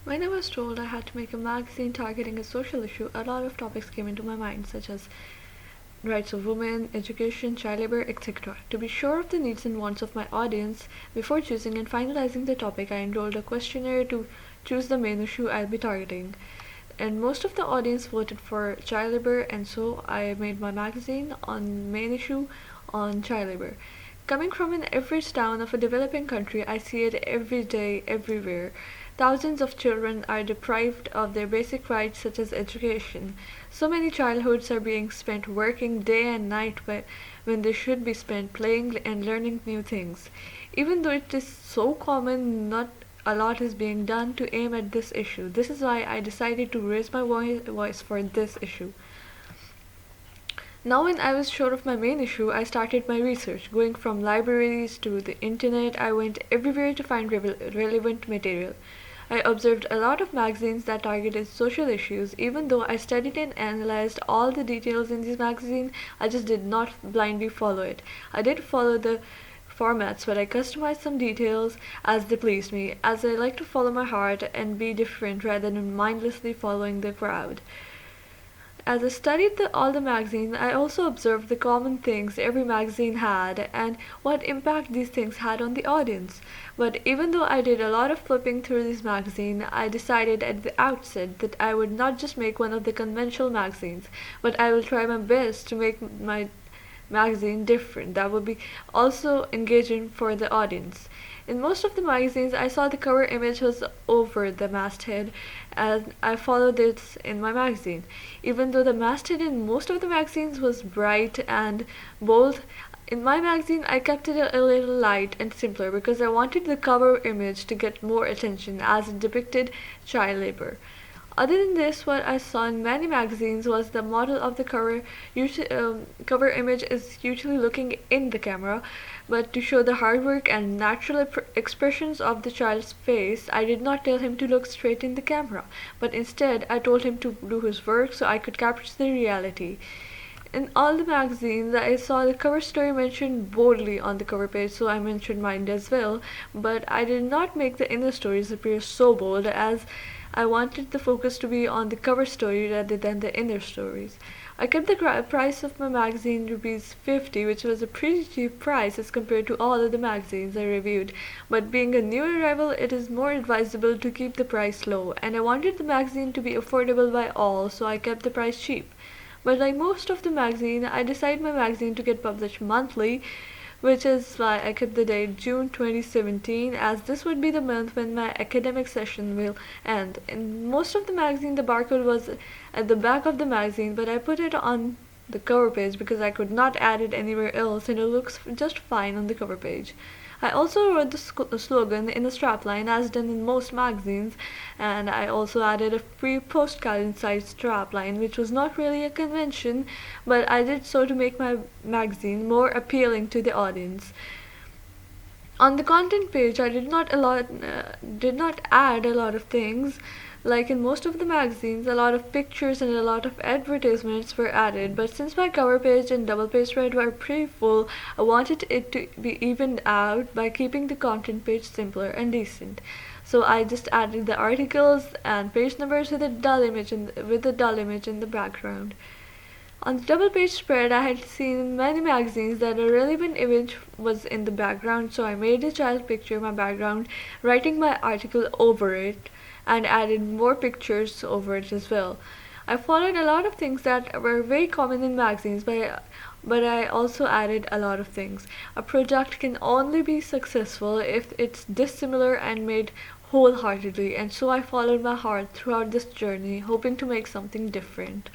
When I was told I had to make a magazine targeting a social issue, a lot of topics came into my mind, such as rights of women, education, child labor, etc. To be sure of the needs and wants of my audience, before choosing and finalizing the topic, I enrolled a questionnaire to choose the main issue I'll be targeting. And most of the audience voted for child labor, and so I made my magazine on main issue on child labor. Coming from an average town of a developing country, I see it every day, everywhere. Thousands of children are deprived of their basic rights such as education. So many childhoods are being spent working day and night when they should be spent playing and learning new things. Even though it is so common, not a lot is being done to aim at this issue. This is why I decided to raise my voice for this issue. Now, when I was sure of my main issue, I started my research. Going from libraries to the internet, I went everywhere to find relevant material. I observed a lot of magazines that targeted social issues. Even though I studied and analyzed all the details in these magazines, I just did not blindly follow it. I did follow the formats, but I customized some details as they pleased me, as I like to follow my heart and be different rather than mindlessly following the crowd. As I studied all the magazines, I also observed the common things every magazine had and what impact these things had on the audience. But even though I did a lot of flipping through these magazines, I decided at the outset that I would not just make one of the conventional magazines, but I will try my best to make my magazine different that would be also engaging for the audience. In most of the magazines, I saw the cover image was over the masthead, and I followed this in my magazine. Even though the masthead in most of the magazines was bright and bold, in my magazine I kept it a little light and simpler because I wanted the cover image to get more attention as it depicted child labor. Other than this, what I saw in many magazines was the model of the cover image is usually looking in the camera, but to show the hard work and natural expressions of the child's face, I did not tell him to look straight in the camera, but instead I told him to do his work so I could capture the reality. In all the magazines, I saw the cover story mentioned boldly on the cover page, so I mentioned mine as well, but I did not make the inner stories appear so bold as I wanted the focus to be on the cover story rather than the inner stories. I kept the price of my magazine ₹50, which was a pretty cheap price as compared to all other magazines I reviewed, but being a new arrival, it is more advisable to keep the price low, and I wanted the magazine to be affordable by all, so I kept the price cheap. But like most of the magazine, I decided my magazine to get published monthly, which is why I kept the date June 2017, as this would be the month when my academic session will end. In most of the magazine, the barcode was at the back of the magazine, but I put it on the cover page because I could not add it anywhere else, and it looks just fine on the cover page. I also wrote the slogan in the strapline as done in most magazines, and I also added a free postcard inside strapline, which was not really a convention, but I did so to make my magazine more appealing to the audience. On the content page, I did not add a lot of things. Like in most of the magazines, a lot of pictures and a lot of advertisements were added, but since my cover page and double page spread were pretty full, I wanted it to be evened out by keeping the content page simpler and decent. So I just added the articles and page numbers with a dull image in the background. On the double page spread, I had seen in many magazines that a relevant image was in the background, so I made a child picture my background, writing my article over it, and added more pictures over it as well. I followed a lot of things that were very common in magazines, but I also added a lot of things. A product can only be successful if it's dissimilar and made wholeheartedly, and so I followed my heart throughout this journey, hoping to make something different.